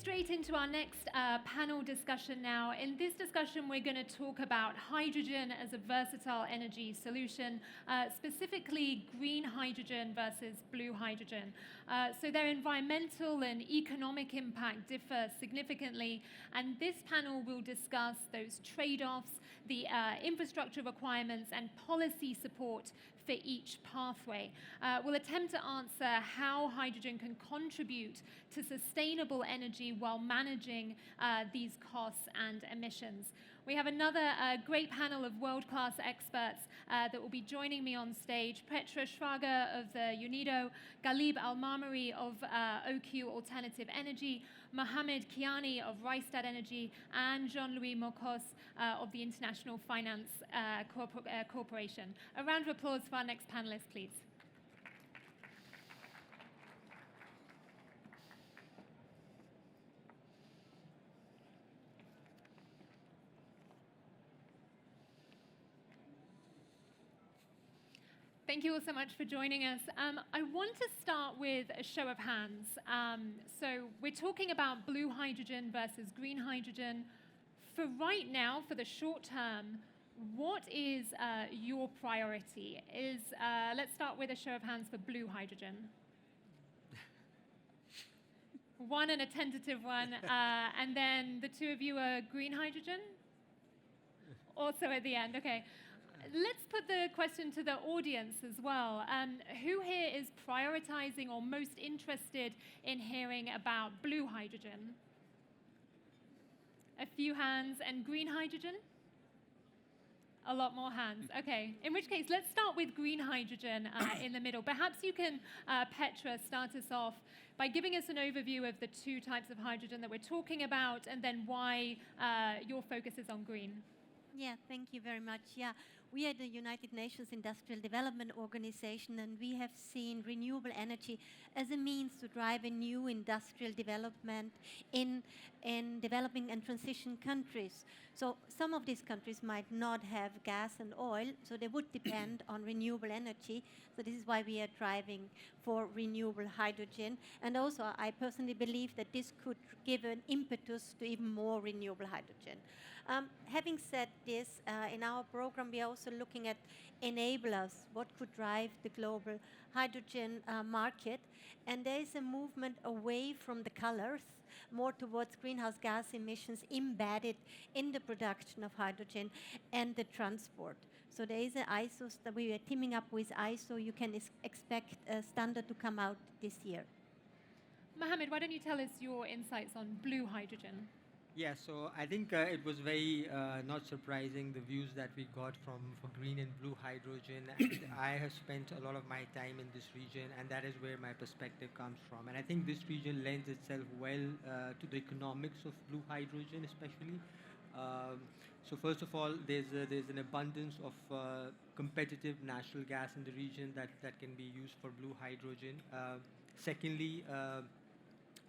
straight into our next panel discussion now. In this discussion, we're going to talk about hydrogen as a versatile energy solution, specifically green hydrogen versus blue hydrogen. So their environmental and economic impact differ significantly, and this panel will discuss those trade-offs, the infrastructure requirements, and policy support for each pathway. We'll attempt to answer how hydrogen can contribute to sustainable energy while managing these costs and emissions. We have another great panel of world-class experts that will be joining me on stage. Petra Schwager of the UNIDO, Ghalib Al-Marmari of OQ Alternative Energy, Mohamed Kiani of Rystad Energy, and Jean-Louis Mocos of the International Finance Corporation. A round of applause for our next panelist, please. Thank you all so much for joining us. I want to start with a show of hands. So we're talking about blue hydrogen versus green hydrogen. For right now, for the short term, what is your priority? Let's start with a show of hands for blue hydrogen. One and a tentative one. And then the two of you are green hydrogen? Also at the end, okay. Let's put the question to the audience as well. Who here is prioritizing or most interested in hearing about blue hydrogen? A few hands. And green hydrogen? A lot more hands. Okay. In which case, let's start with green hydrogen in the middle. Perhaps you can, Petra, start us off by giving us an overview of the two types of hydrogen that we're talking about, and then why your focus is on green. Yeah, thank you very much. Yeah, we are the United Nations Industrial Development Organization, and we have seen renewable energy as a means to drive a new industrial development in developing and transition countries. So some of these countries might not have gas and oil, so they would depend on renewable energy. So this is why we are driving for renewable hydrogen. And also, I personally believe that this could give an impetus to even more renewable hydrogen. Having said this, in our program, we are also looking at enablers, what could drive the global hydrogen market. And there is a movement away from the colors, more towards greenhouse gas emissions embedded in the production of hydrogen and the transport. So there is an ISO that we are teaming up with ISO. You can expect a standard to come out this year. Mohamed, why don't you tell us your insights on blue hydrogen? Yeah, so I think it was very not surprising, the views that we got for green and blue hydrogen. And I have spent a lot of my time in this region, and that is where my perspective comes from. And I think this region lends itself well to the economics of blue hydrogen, especially. So first of all, there's an abundance of competitive natural gas in the region that can be used for blue hydrogen. Secondly,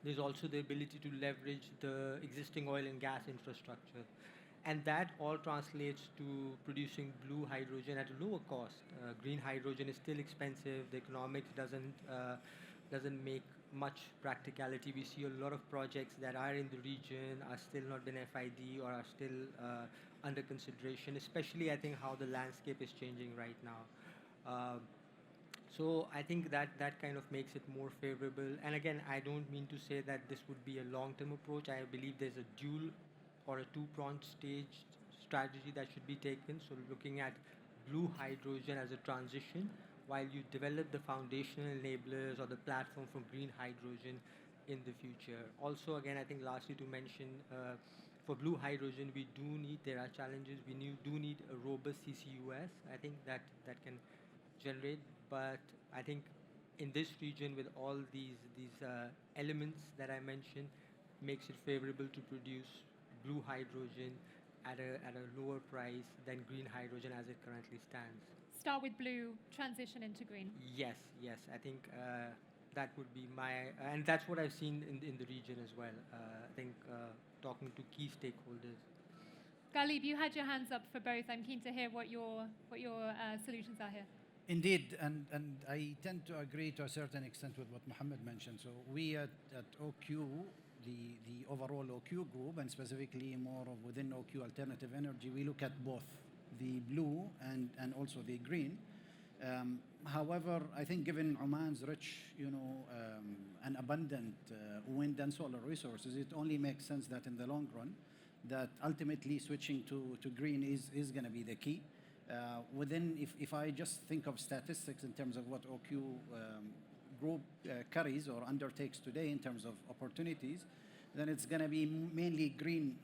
there's also the ability to leverage the existing oil and gas infrastructure. And that all translates to producing blue hydrogen at a lower cost. Green hydrogen is still expensive. The economics doesn't make much practicality. We see a lot of projects that are in the region are still not been FID or are still under consideration, especially I think how the landscape is changing right now. So I think that kind of makes it more favorable. And again, I don't mean to say that this would be a long-term approach. I believe there's a dual or a two-pronged stage strategy that should be taken. So looking at blue hydrogen as a transition while you develop the foundational enablers or the platform for green hydrogen in the future. Also, again, I think lastly to mention, for blue hydrogen, there are challenges. We do need a robust CCUS. I think that can generate. But I think in this region, with all these elements that I mentioned, makes it favorable to produce blue hydrogen at a lower price than green hydrogen as it currently stands. Start with blue, transition into green. Yes. I think that would be and that's what I've seen in the region as well. I think talking to key stakeholders. Ghalib, you had your hands up for both. I'm keen to hear what your solutions are here. Indeed, and I tend to agree to a certain extent with what Mohamed mentioned. So we at OQ, the overall OQ group, and specifically more of within OQ alternative energy, we look at both the blue and also the green. However, I think given Oman's rich, and abundant wind and solar resources, it only makes sense that in the long run, that ultimately switching to green is going to be the key. If I just think of statistics in terms of what OQ group carries or undertakes today in terms of opportunities, then it's going to be mainly green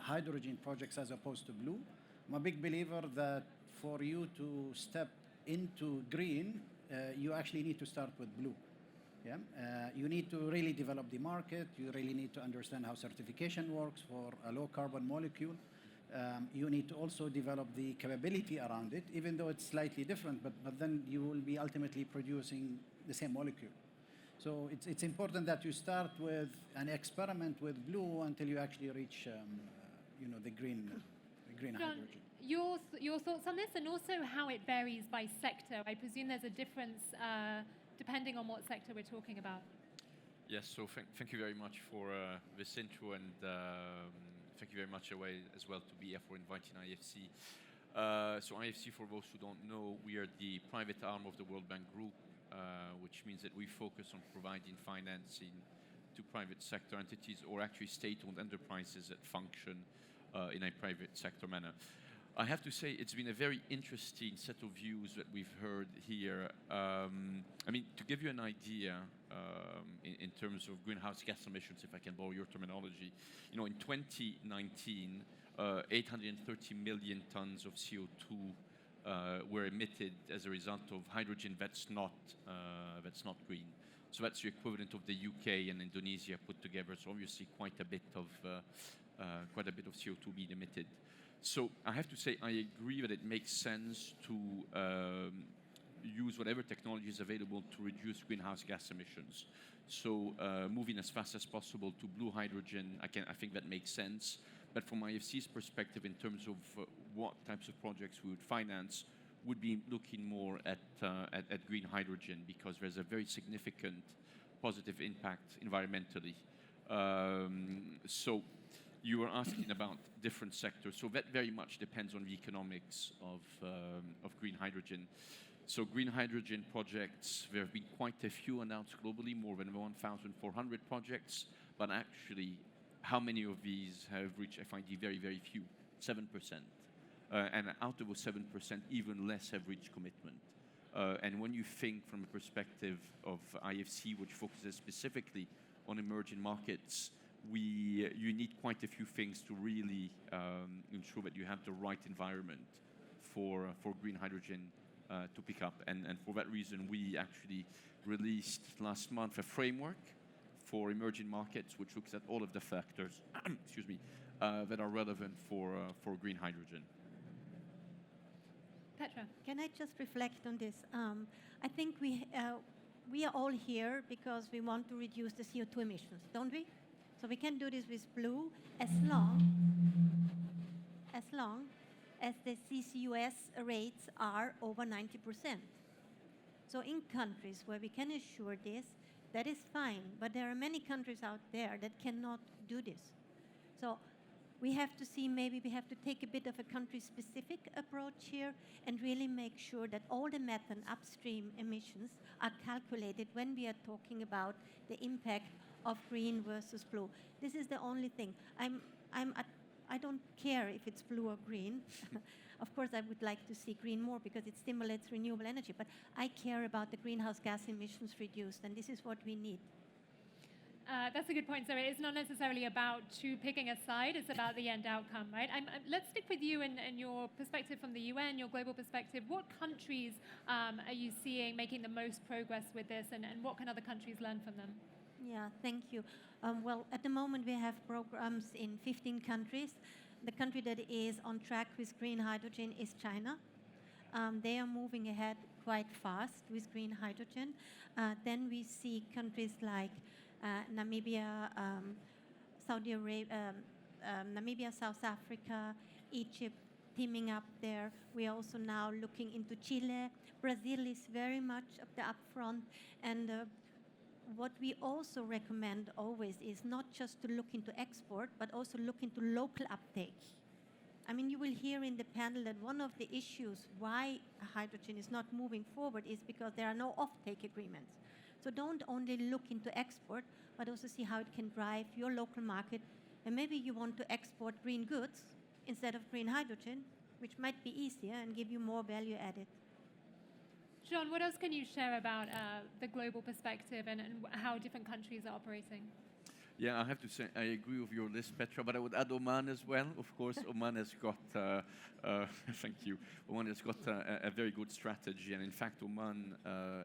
hydrogen projects as opposed to blue. I'm a big believer that for you to step into green, you actually need to start with blue. Yeah? You need to really develop the market. You really need to understand how certification works for a low carbon molecule. You need to also develop the capability around it, even though it's slightly different, but then you will be ultimately producing the same molecule. So it's important that you start with an experiment with blue until you actually reach the green John, hydrogen. your thoughts on this, and also how it varies by sector. I presume there's a difference depending on what sector we're talking about. Yes, so thank you very much for this intro, and thank you very much as well to BF for inviting IFC. So IFC, for those who don't know, we are the private arm of the World Bank Group, which means that we focus on providing financing to private sector entities or actually state-owned enterprises that function in a private sector manner. I have to say it's been a very interesting set of views that we've heard here. I mean, to give you an idea in terms of greenhouse gas emissions, if I can borrow your terminology, in 2019, 830 million tons of CO2 were emitted as a result of hydrogen that's not green. So that's the equivalent of the UK and Indonesia put together. So obviously quite a bit of CO2 being emitted. So I have to say I agree that it makes sense to use whatever technology is available to reduce greenhouse gas emissions. So moving as fast as possible to blue hydrogen, I think that makes sense. But from IFC's perspective, in terms of what types of projects we would finance, would be looking more at green hydrogen, because there's a very significant positive impact environmentally. So you were asking about different sectors. So that very much depends on the economics of green hydrogen. So green hydrogen projects, there have been quite a few announced globally, more than 1,400 projects, but actually how many of these have reached FID? Very, very few, 7%. And out of those 7%, even less have reached commitment. And when you think from a perspective of IFC, which focuses specifically on emerging markets, you need quite a few things to really ensure that you have the right environment for green hydrogen to pick up. And for that reason, we actually released last month a framework for emerging markets, which looks at all of the factors excuse me, that are relevant for green hydrogen. Petra. Can I just reflect on this? I think we are all here because we want to reduce the CO2 emissions, don't we? So we can do this with blue as long as the CCUS rates are over 90%. So in countries where we can assure this, that is fine. But there are many countries out there that cannot do this. So we have to see, maybe we have to take a bit of a country-specific approach here and really make sure that all the methane upstream emissions are calculated when we are talking about the impact of green versus blue. This is the only thing. I don't care if it's blue or green. Of course, I would like to see green more because it stimulates renewable energy. But I care about the greenhouse gas emissions reduced, and this is what we need. That's a good point. So it's not necessarily about picking a side, it's about the end outcome, right? Let's stick with you and your perspective from the UN, your global perspective. What countries are you seeing making the most progress with this, and what can other countries learn from them? Yeah, thank you. Well, at the moment we have programs in 15 countries. The country that is on track with green hydrogen is China. They are moving ahead quite fast with green hydrogen. Then we see countries like Namibia, Saudi Arabia, Namibia, South Africa, Egypt teaming up there. We are also now looking into Chile. Brazil is very much up the upfront, and what we also recommend always is not just to look into export, but also look into local uptake. I mean, you will hear in the panel that one of the issues why hydrogen is not moving forward is because there are no offtake agreements. So don't only look into export, but also see how it can drive your local market. And maybe you want to export green goods instead of green hydrogen, which might be easier and give you more value added. John, what else can you share about the global perspective and how different countries are operating? Yeah, I have to say I agree with your list, Petra, but I would add Oman as well. Of course, Oman has got, thank you, Oman has got a very good strategy. And in fact, Oman,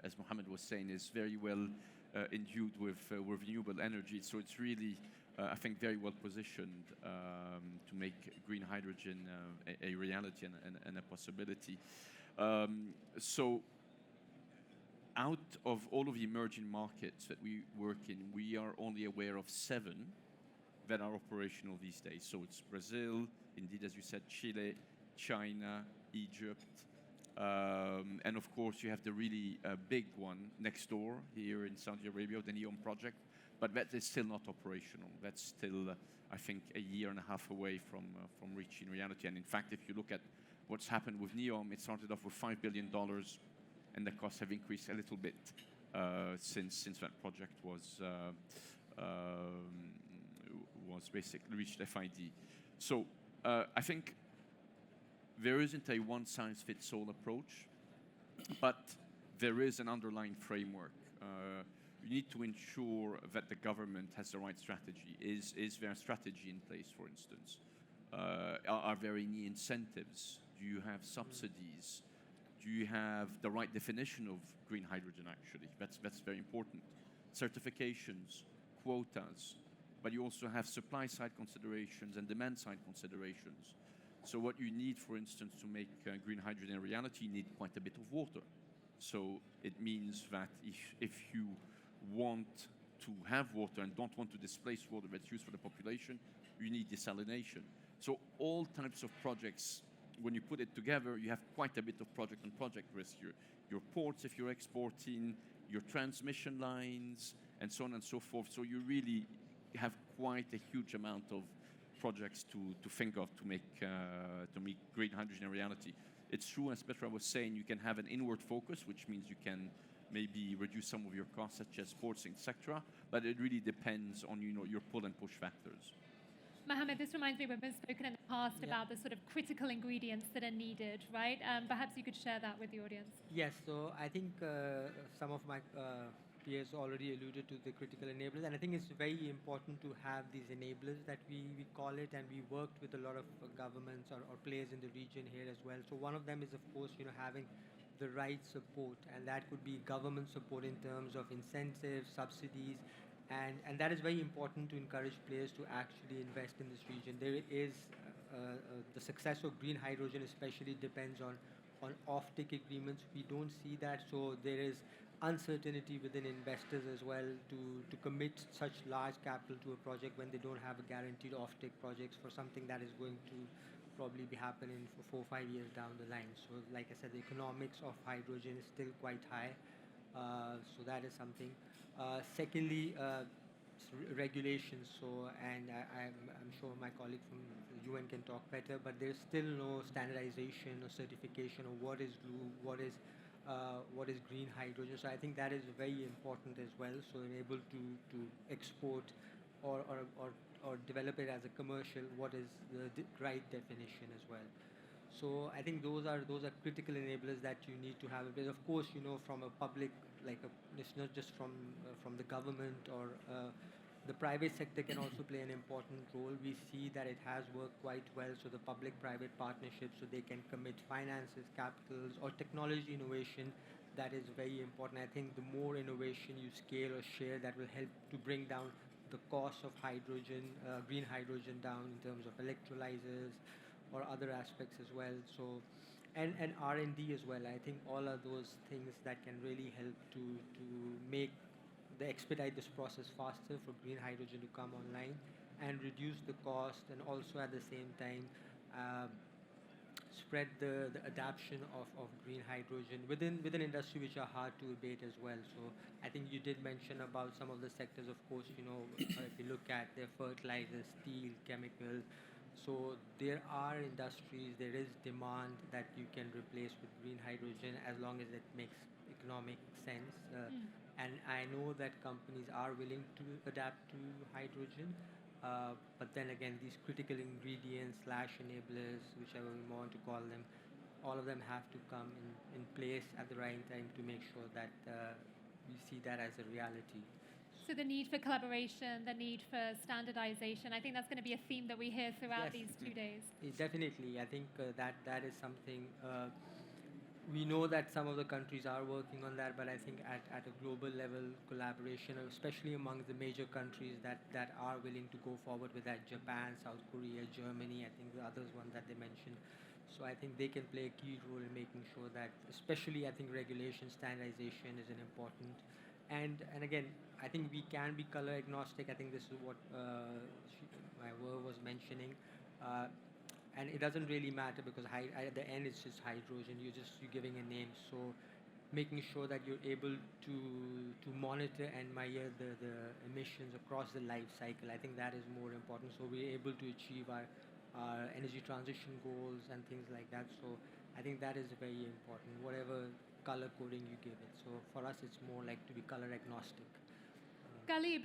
as Mohammed was saying, is very well endued with renewable energy. So it's really, I think, very well positioned to make green hydrogen a reality and a possibility. So out of all of the emerging markets that we work in, we are only aware of 7 that are operational these days. So it's Brazil, indeed, as you said, Chile, China, Egypt, and of course you have the really big one next door here in Saudi Arabia, the NEOM project, but that is still not operational. That's still, I think, a year and a half away from reaching reality. And in fact, if you look at what's happened with NEOM, it started off with $5 billion, and the costs have increased a little bit since that project was basically reached FID. So I think there isn't a one-size-fits-all approach, but there is an underlying framework. You need to ensure that the government has the right strategy. Is there a strategy in place, for instance? Are there any incentives? Do you have subsidies? Do you have the right definition of green hydrogen, actually? That's very important. Certifications, quotas, but you also have supply-side considerations and demand-side considerations. So what you need, for instance, to make green hydrogen a reality, you need quite a bit of water. So it means that if you want to have water and don't want to displace water that's used for the population, you need desalination. So all types of projects, when you put it together, you have quite a bit of project-on-project risk. Your ports, if you're exporting, your transmission lines, and so on and so forth. So you really have quite a huge amount of projects to think of to make green hydrogen a reality. It's true, as Petra was saying, you can have an inward focus, which means you can maybe reduce some of your costs, such as ports, etc. But it really depends on your pull and push factors. Mohammed, this reminds me when we've spoken in the past about the sort of critical ingredients that are needed, right? Perhaps you could share that with the audience. Yes, so I think some of my peers already alluded to the critical enablers, and I think it's very important to have these enablers that we call it, and we worked with a lot of governments or players in the region here as well. So one of them is, of course, having the right support, and that could be government support in terms of incentives, subsidies, and that is very important to encourage players to actually invest in this region. There is the success of green hydrogen especially depends on off-take agreements. We don't see that, so there is uncertainty within investors as well to commit such large capital to a project when they don't have a guaranteed off-take projects for something that is going to probably be happening for 4 or 5 years down the line. So like I said, the economics of hydrogen is still quite high, so that is something. Secondly, regulations. So, and I'm sure my colleague from the UN can talk better, but there's still no standardization or certification of what is blue, what is green hydrogen. So I think that is very important as well. So able to export or develop it as a commercial, what is the right definition as well. So I think those are critical enablers that you need to have. But of course, from a public, it's not just from the government or the private sector can also play an important role. We see that it has worked quite well. So the public-private partnerships, so they can commit finances, capitals, or technology innovation. That is very important. I think the more innovation you scale or share, that will help to bring down the cost of hydrogen, green hydrogen down in terms of electrolyzers or other aspects as well. So, and R&D as well. I think all of those things that can really help to expedite this process faster for green hydrogen to come online and reduce the cost, and also at the same time spread the adoption of green hydrogen within industry which are hard to abate as well. So I think you did mention about some of the sectors, of course, if you look at their fertilizers, steel, chemical. So there are industries, there is demand that you can replace with green hydrogen as long as it makes economic sense. And I know that companies are willing to adapt to hydrogen, but then again, these critical ingredients slash enablers, whichever we want to call them, all of them have to come in place at the right time to make sure that we see that as a reality. So the need for collaboration, the need for standardization, I think that's going to be a theme that we hear throughout Yes. these 2 days. Definitely, I think that is something. We know that some of the countries are working on that, but I think at a global level, collaboration, especially among the major countries that are willing to go forward with that, Japan, South Korea, Germany, I think the others one that they mentioned. So I think they can play a key role in making sure that, especially I think regulation, standardization is an important. And again, I think we can be color agnostic. I think this is what my work was mentioning. Uh, and it doesn't really matter because at the end it's just hydrogen. You're giving a name. So making sure that you're able to monitor and measure the emissions across the life cycle. I think that is more important. So we're able to achieve our energy transition goals and things like that. So I think that is very important. Whatever color coding you give it. So for us, it's more like to be color agnostic. Ghalib,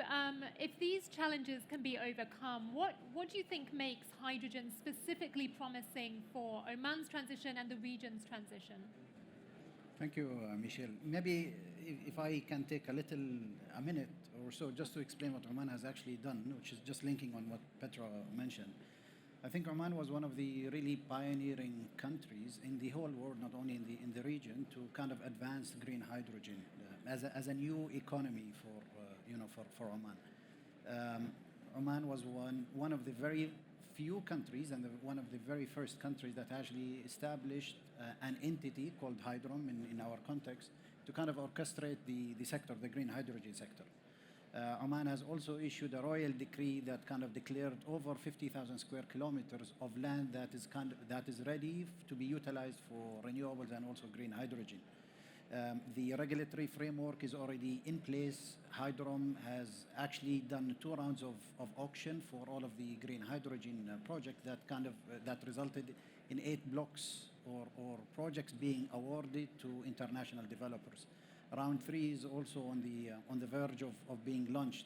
if these challenges can be overcome, what do you think makes hydrogen specifically promising for Oman's transition and the region's transition? Thank you, Michelle. Maybe if I can take a minute or so just to explain what Oman has actually done, which is just linking on what Petra mentioned. I think Oman was one of the really pioneering countries in the whole world, not only in the region, to kind of advance green hydrogen as a new economy for Oman. Oman was one of the very few countries and one of the very first countries that actually established an entity called Hydrom in our context to kind of orchestrate the sector, the green hydrogen sector. Oman has also issued a royal decree that kind of declared over 50,000 square kilometers of land that is ready to be utilized for renewables and also green hydrogen. The regulatory framework is already in place. Hydrom has actually done 2 rounds of auction for all of the green hydrogen projects that resulted in 8 blocks or projects being awarded to international developers. Round 3 is also on the verge of being launched.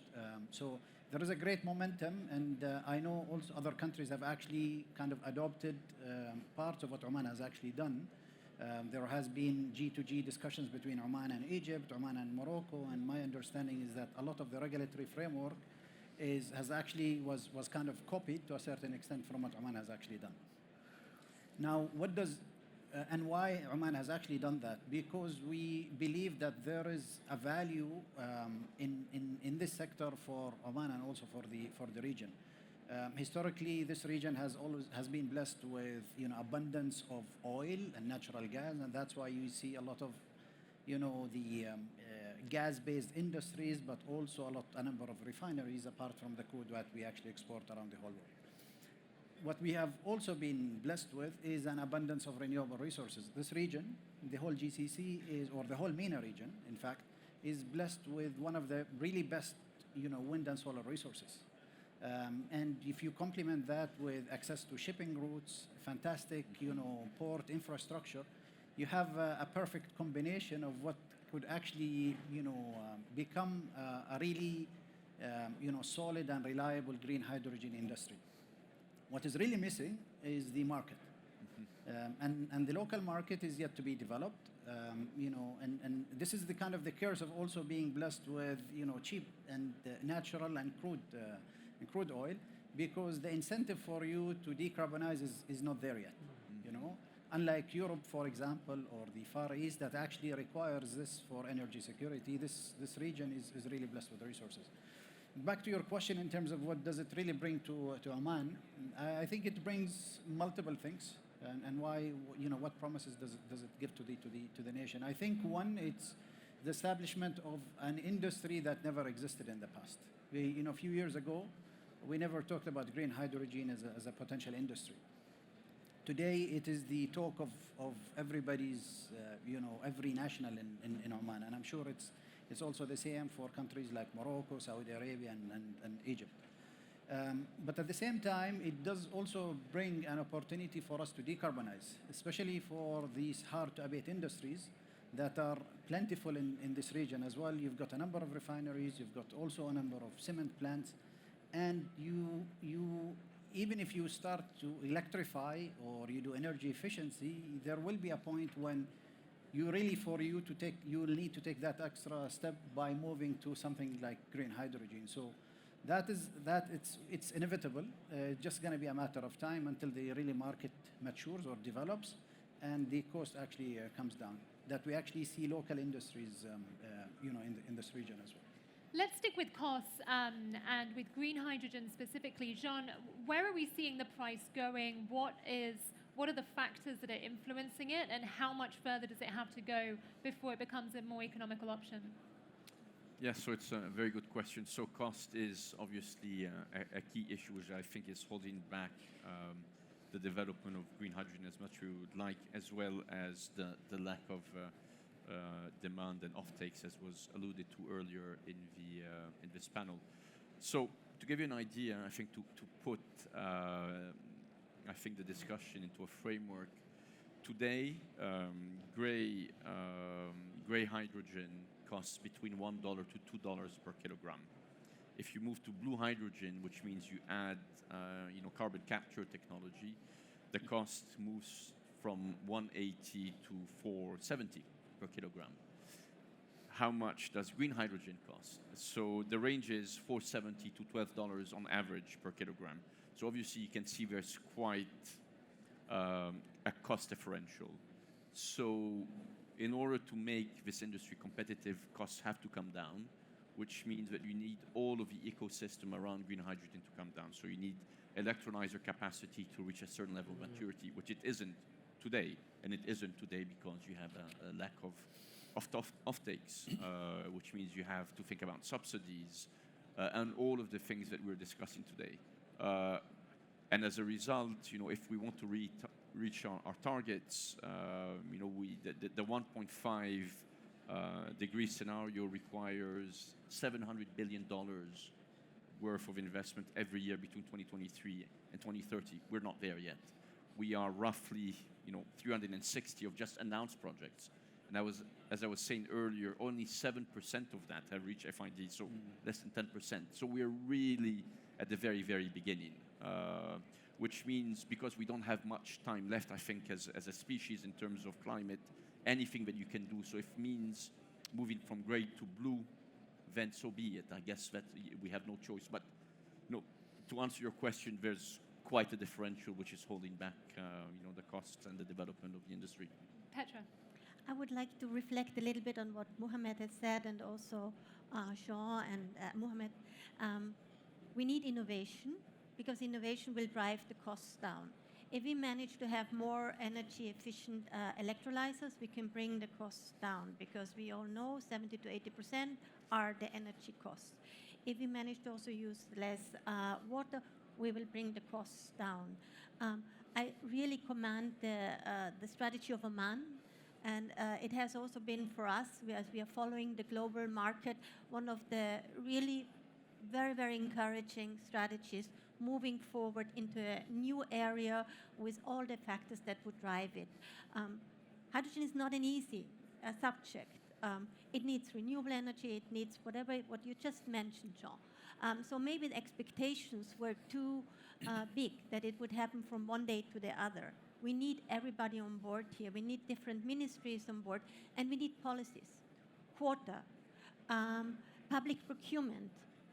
So there is a great momentum, and I know also other countries have actually kind of adopted parts of what Oman has actually done. There has been G2G discussions between Oman and Egypt, Oman and Morocco, and my understanding is that a lot of the regulatory framework was kind of copied to a certain extent from what Oman has actually done. Now, and why Oman has actually done that? Because we believe that there is a value in this sector for Oman and also for the region. Historically, this region has been blessed with abundance of oil and natural gas, and that's why you see a lot of the gas-based industries, but also a number of refineries apart from the crude that we actually export around the whole world. What we have also been blessed with is an abundance of renewable resources. This region, the whole GCC or the whole MENA region, in fact, is blessed with one of the really best, wind and solar resources. And if you complement that with access to shipping routes, fantastic, port infrastructure, you have a perfect combination of what could actually, become a really, solid and reliable green hydrogen industry. What is really missing is the market. And the local market is yet to be developed, and this is the kind of the curse of also being blessed with, cheap and natural and crude oil, because the incentive for you to decarbonize is not there yet, Unlike Europe, for example, or the Far East that actually requires this for energy security, this region is really blessed with resources. Back to your question in terms of what does it really bring to Oman, I think it brings multiple things, and why, what promises does it give to the nation? I think one, it's the establishment of an industry that never existed in the past. A few years ago, we never talked about green hydrogen as a potential industry. Today, it is the talk of everybody's, every national in Oman. And I'm sure it's also the same for countries like Morocco, Saudi Arabia, and Egypt. But at the same time, it does also bring an opportunity for us to decarbonize, especially for these hard-to-abate industries that are plentiful in this region as well. You've got a number of refineries, you've got also a number of cement plants, and you even if you start to electrify or you do energy efficiency, there will be a point when you will need to take that extra step by moving to something like green hydrogen. So it's inevitable. Just going to be a matter of time until the really market matures or develops, and the cost actually comes down. That we actually see local industries, in this region as well. Let's stick with costs and with green hydrogen specifically. Jean, where are we seeing the price going? What are the factors that are influencing it, and how much further does it have to go before it becomes a more economical option? Yeah, so it's a very good question. So cost is obviously a key issue, which I think is holding back the development of green hydrogen as much as we would like, as well as the lack of demand and offtakes, as was alluded to earlier in this panel. So to give you an idea, I think to put the discussion into a framework, today gray hydrogen costs between $1 to $2 per kilogram. If you move to blue hydrogen, which means you add carbon capture technology, the cost moves from 180 to 470 per kilogram. How much does green hydrogen cost? So the range is $4.70 to $12 on average per kilogram. So obviously you can see there's quite a cost differential. So in order to make this industry competitive, costs have to come down, which means that you need all of the ecosystem around green hydrogen to come down. So you need electrolyzer capacity to reach a certain level of maturity, which it isn't today. And it isn't today because you have a lack of offtakes, which means you have to think about subsidies and all of the things that we're discussing today. And as a result, if we want to reach our targets, the 1.5 degree scenario requires $700 billion worth of investment every year between 2023 and 2030. We're not there yet. We are roughly 360 of just announced projects. And as I was saying earlier, only 7% of that have reached FID, so less than 10%. So we're really at the very, very beginning, which means because we don't have much time left, I think, as a species in terms of climate, anything that you can do. So if it means moving from gray to blue, then so be it. I guess that we have no choice. But to answer your question, there's quite a differential which is holding back the costs and the development of the industry. Petra. I would like to reflect a little bit on what Mohamed has said, and also Jean and Mohamed. We need innovation, because innovation will drive the costs down. If we manage to have more energy efficient electrolyzers, we can bring the costs down, because we all know 70 to 80% are the energy costs. If we manage to also use less water, we will bring the costs down. I really commend the strategy of Oman. And it has also been for us, as we are following the global market, one of the really very, very encouraging strategies moving forward into a new area with all the factors that would drive it. Hydrogen is not an easy subject. It needs renewable energy, it needs what you just mentioned, Jean. So maybe the expectations were too big that it would happen from one day to the other. We need everybody on board here. We need different ministries on board, and we need policies, quota, public procurement.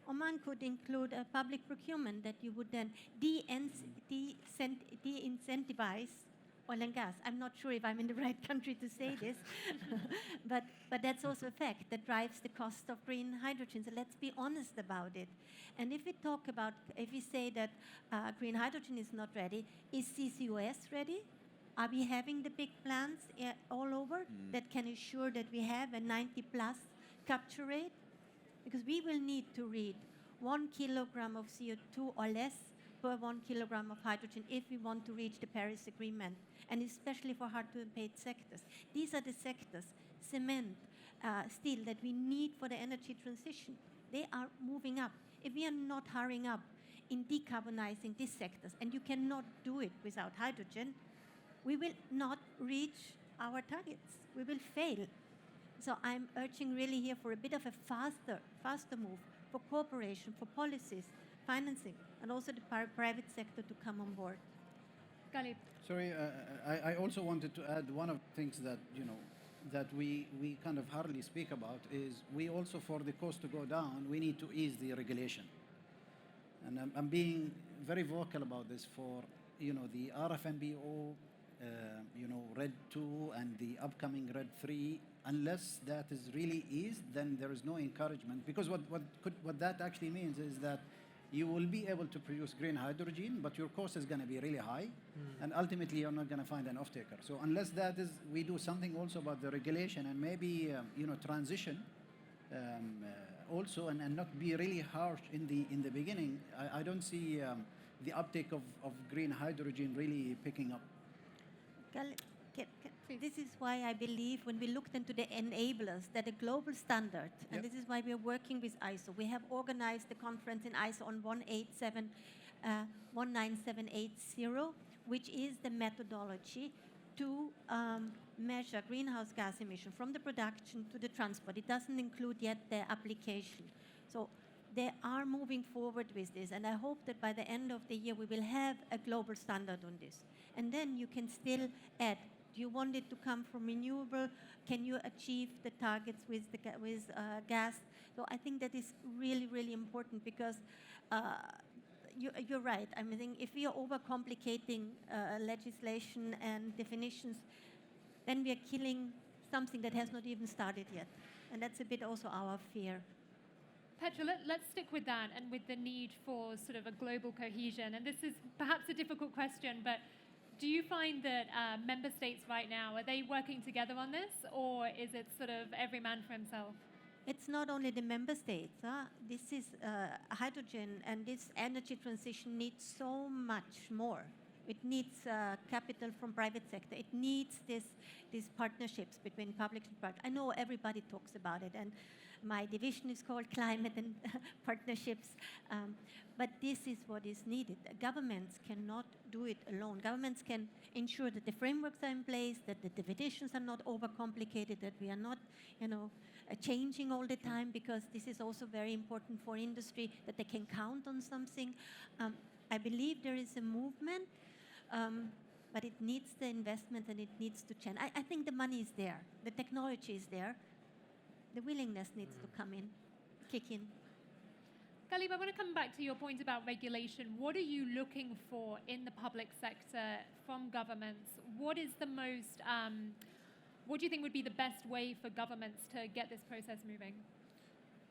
Oman could include a public procurement that you would then de-incentivize oil and gas. I'm not sure if I'm in the right country to say this, but that's also a fact that drives the cost of green hydrogen. So let's be honest about it. And if we say that green hydrogen is not ready, is CCUS ready? Are we having the big plants all over that can ensure that we have a 90+ capture rate? Because we will need to read 1 kilogram of CO2 or less per 1 kilogram of hydrogen if we want to reach the Paris Agreement, and especially for hard-to-abate sectors. These are the sectors, cement, steel, that we need for the energy transition. They are moving up. If we are not hurrying up in decarbonizing these sectors, and you cannot do it without hydrogen, we will not reach our targets. We will fail. So I'm urging really here for a bit of a faster move, for cooperation, for policies, financing, and also the private sector to come on board. Galib. Sorry, I also wanted to add one of the things that, that we kind of hardly speak about is we also, for the cost to go down, we need to ease the regulation. And I'm being very vocal about this for, the RFNBO, RED 2 and the upcoming RED 3. Unless that is really eased, then there is no encouragement. Because what that actually means is that you will be able to produce green hydrogen, but your cost is going to be really high, and ultimately you're not going to find an off-taker. So unless that is, we do something also about the regulation and maybe transition also, and not be really harsh in the beginning. I don't see the uptake of green hydrogen really picking up. This is why I believe when we looked into the enablers, that a global standard, and this is why we are working with ISO. We have organized the conference in ISO on 19780, which is the methodology to measure greenhouse gas emission from the production to the transport. It doesn't include yet the application. So they are moving forward with this, and I hope that by the end of the year we will have a global standard on this. And then you can still add, do you want it to come from renewable? Can you achieve the targets with gas? So I think that is really, really important because you're right. I mean, if we are overcomplicating legislation and definitions, then we are killing something that has not even started yet. And that's a bit also our fear. Petra, let's stick with that and with the need for sort of a global cohesion. And this is perhaps a difficult question, but do you find that member states right now, are they working together on this, or is it sort of every man for himself? It's not only the member states. This is hydrogen, and this energy transition needs so much more. It needs capital from private sector. It needs these partnerships between public and private. I know everybody talks about it, and my division is called Climate and Partnerships. But this is what is needed. Governments cannot do it alone. Governments can ensure that the frameworks are in place, that the definitions are not overcomplicated, that we are not, changing all the time, because this is also very important for industry, that they can count on something. I believe there is a movement, but it needs the investment and it needs to change. I think the money is there. The technology is there. The willingness needs to come in, kick in. Galib, I want to come back to your point about regulation. What are you looking for in the public sector from governments? What is the most, what do you think would be the best way for governments to get this process moving?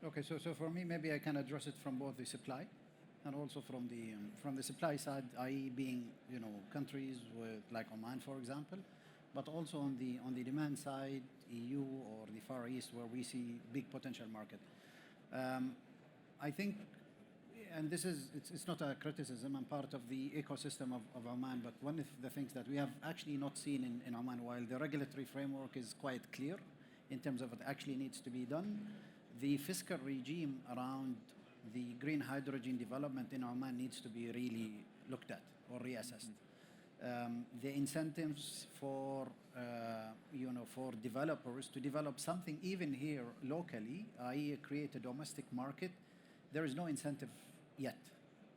Okay, so for me, maybe I can address it from both the supply and also from the supply side, i.e. being, countries with like Oman, for example, but also on the demand side, EU or the Far East, where we see big potential market. I think, and it's not a criticism, I'm part of the ecosystem of Oman, but one of the things that we have actually not seen in Oman, while the regulatory framework is quite clear in terms of what actually needs to be done, the fiscal regime around the green hydrogen development in Oman needs to be really looked at or reassessed. The incentives for developers to develop something even here locally, i.e. create a domestic market, there is no incentive yet.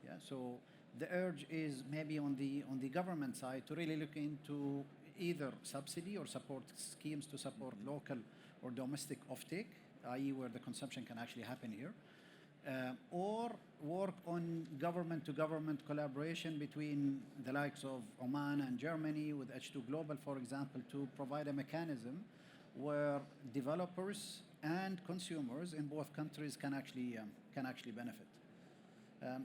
Yeah? So the urge is maybe on the government side to really look into either subsidy or support schemes to support local or domestic offtake, i.e. where the consumption can actually happen here. Or work on government-to-government collaboration between the likes of Oman and Germany with H2 Global, for example, to provide a mechanism where developers and consumers in both countries can actually benefit.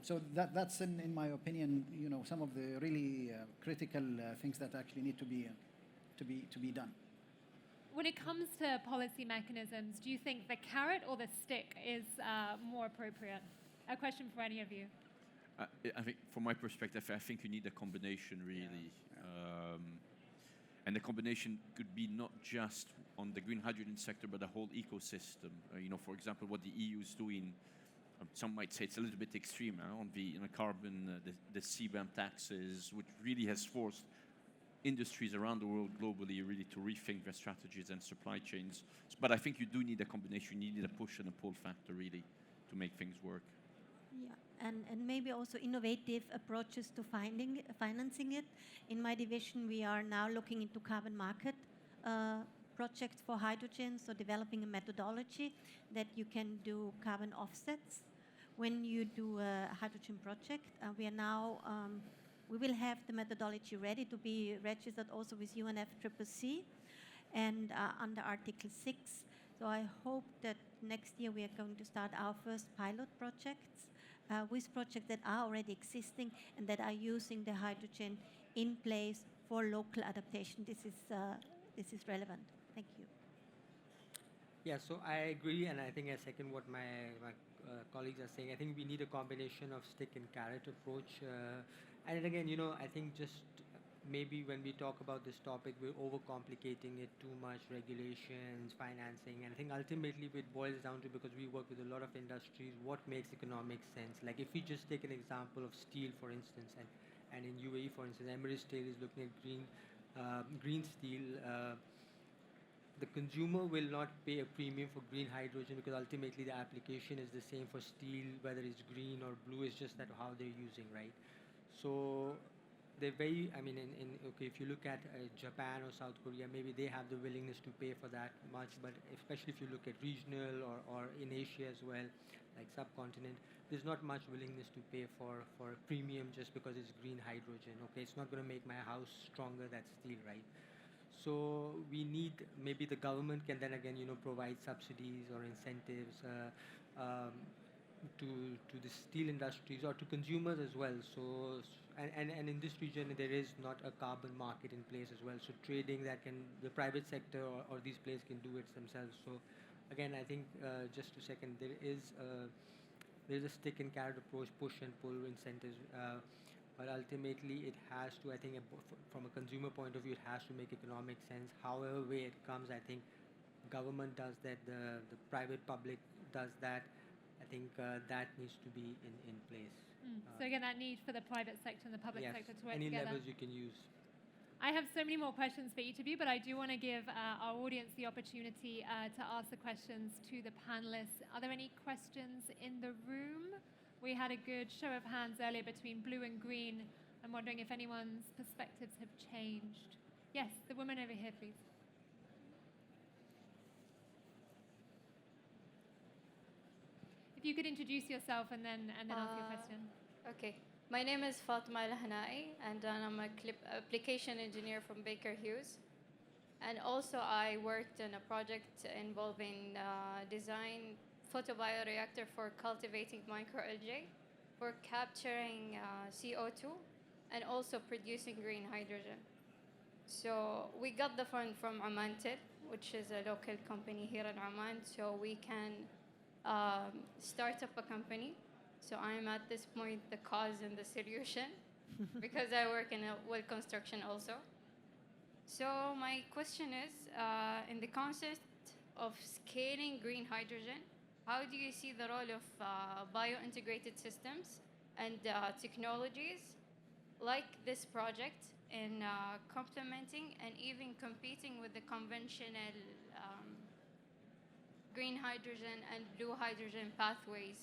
So that's in my opinion, some of the really critical things that actually need to be done. When it comes to policy mechanisms, do you think the carrot or the stick is more appropriate? A question for any of you. I think, from my perspective, I think you need a combination, really. And the combination could be not just on the green hydrogen sector, but the whole ecosystem. For example, what the EU is doing, some might say it's a little bit extreme on the carbon, the CBAM taxes, which really has forced industries around the world globally really to rethink their strategies and supply chains. But I think you do need a combination. You need a push and a pull factor, really, to make things work. Yeah, and maybe also innovative approaches to financing it. In my division, we are now looking into carbon market projects for hydrogen, so developing a methodology that you can do carbon offsets when you do a hydrogen project. We will have the methodology ready to be registered also with UNFCCC and under Article 6. So I hope that next year we are going to start our first pilot projects with projects that are already existing and that are using the hydrogen in place for local adaptation. This is relevant. Thank you. Yeah, so I agree, and I think I second what my colleagues are saying. I think we need a combination of stick and carrot approach. And again, I think just maybe when we talk about this topic, we're overcomplicating it too much, regulations, financing, and I think ultimately it boils down to, because we work with a lot of industries, what makes economic sense. Like if we just take an example of steel, for instance, and in UAE, for instance, Emirates Steel is looking at green steel. The consumer will not pay a premium for green hydrogen because ultimately the application is the same for steel, whether it's green or blue. It's just that how they're using, right? So they're very, if you look at Japan or South Korea, maybe they have the willingness to pay for that much, but especially if you look at regional or in Asia as well, like subcontinent, there's not much willingness to pay for a premium just because it's green hydrogen. Okay, it's not going to make my house stronger, that's steel, right? So we need, maybe the government can then again, provide subsidies or incentives to the steel industries or to consumers as well. So, and in this region, there is not a carbon market in place as well. So trading that the private sector or these players can do it themselves. So again, I think just to second, there's a stick and carrot approach, push and pull incentives. But ultimately, it has to, I think, from a consumer point of view, it has to make economic sense. However way it comes, I think government does that, the private public does that. I think that needs to be in place. So again, that need for the private sector and the public sector to work any together. levels you can use. I have so many more questions for each of you, but I do want to give our audience the opportunity to ask the questions to the panelists. Are there any questions in the room? We had a good show of hands earlier between blue and green. I'm wondering if anyone's perspectives have changed. Yes, the woman over here, please. If you could introduce yourself and then ask your question. Okay. My name is Fatima Al-Hanai, and I'm a application engineer from Baker Hughes. And also I worked in a project involving design photobioreactor for cultivating microalgae, for capturing CO2, and also producing green hydrogen. So we got the fund from Omantel, which is a local company here in Oman, so we can start up a company. So I'm at this point the cause and the solution because I work in a well construction also. So my question is, in the concept of scaling green hydrogen, how do you see the role of bio-integrated systems and technologies like this project in complementing and even competing with the conventional green hydrogen and blue hydrogen pathways,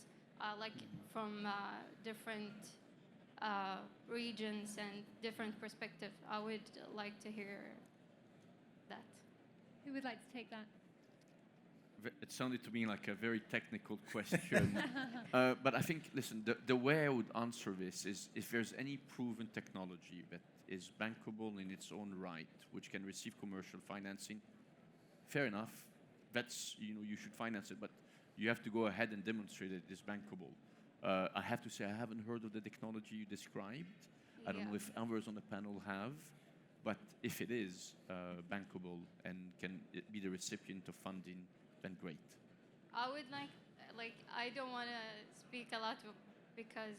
like from different regions and different perspectives? I would like to hear that. Who would like to take that? It sounded to me like a very technical question. But I think, listen, the way I would answer this is if there's any proven technology that is bankable in its own right, which can receive commercial financing, fair enough. That's, you should finance it, but you have to go ahead and demonstrate that it is bankable. I have to say, I haven't heard of the technology you described. I don't know if others on the panel have, but if it is bankable and can it be the recipient of funding, then great. I would like I don't want to speak a lot because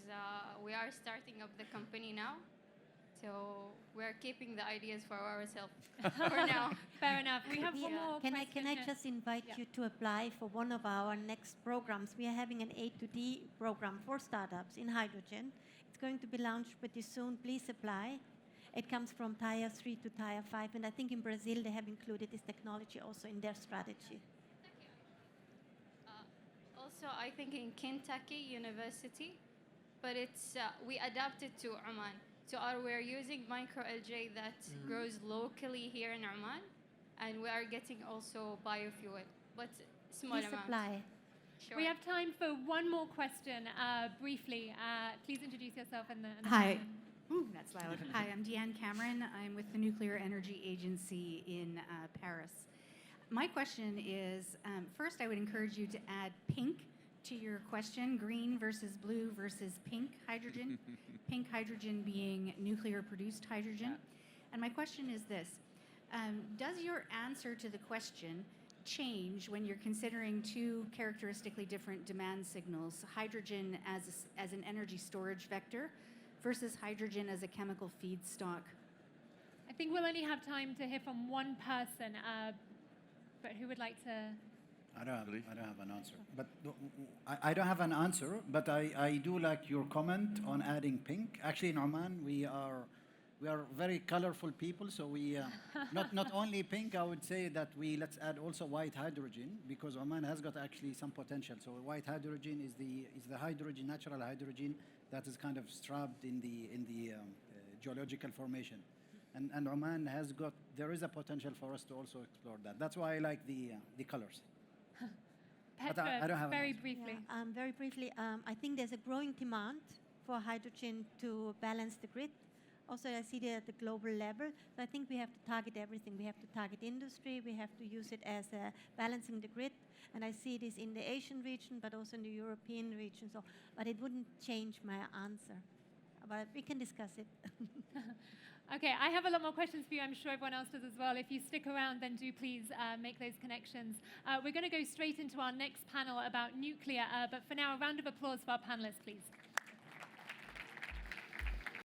we are starting up the company now. So we're keeping the ideas for ourselves for now. Fair enough. We have one Yeah. more Can question I here. just invite Yeah. you to apply for one of our next programs? We are having an A to D program for startups in hydrogen. It's going to be launched pretty soon. Please apply. It comes from Tier 3 to Tier 5, and I think in Brazil they have included this technology also in their strategy. Also, I think in Kentucky University, but it's we adapted to Oman. So we're using microalgae that grows locally here in Oman, and we are getting also biofuel, but small Please amount. apply. Sure. We have time for one more question, briefly. Please introduce yourself and the Hi. panel. Ooh, that's loud. Hi, I'm Deanne Cameron. I'm with the Nuclear Energy Agency in Paris. My question is, first I would encourage you to add pink to your question, green versus blue versus pink hydrogen. Pink hydrogen being nuclear-produced hydrogen. And my question is this, does your answer to the question change when you're considering two characteristically different demand signals, hydrogen as an energy storage vector versus hydrogen as a chemical feedstock? I think we'll only have time to hear from one person, but who would like to? I don't have an answer. But I don't have an answer, but I do like your comment on adding pink. Actually, in Oman, we are very colorful people, so we not only pink. I would say that let's add also white hydrogen, because Oman has got actually some potential. So white hydrogen is the hydrogen, natural hydrogen that is kind of strapped in the geological formation, and Oman there is a potential for us to also explore that. That's why I like the colors. But Petra, I don't have an very answer. briefly. Yeah, very briefly, I think there's a growing demand for hydrogen to balance the grid. Also, I see that at the global level. So I think we have to target everything. We have to target industry. We have to use it as balancing the grid. And I see this in the Asian region, but also in the European region. So, but it wouldn't change my answer. But we can discuss it. Okay, I have a lot more questions for you. I'm sure everyone else does as well. If you stick around, then do please make those connections. We're going to go straight into our next panel about nuclear. But for now, a round of applause for our panelists, please.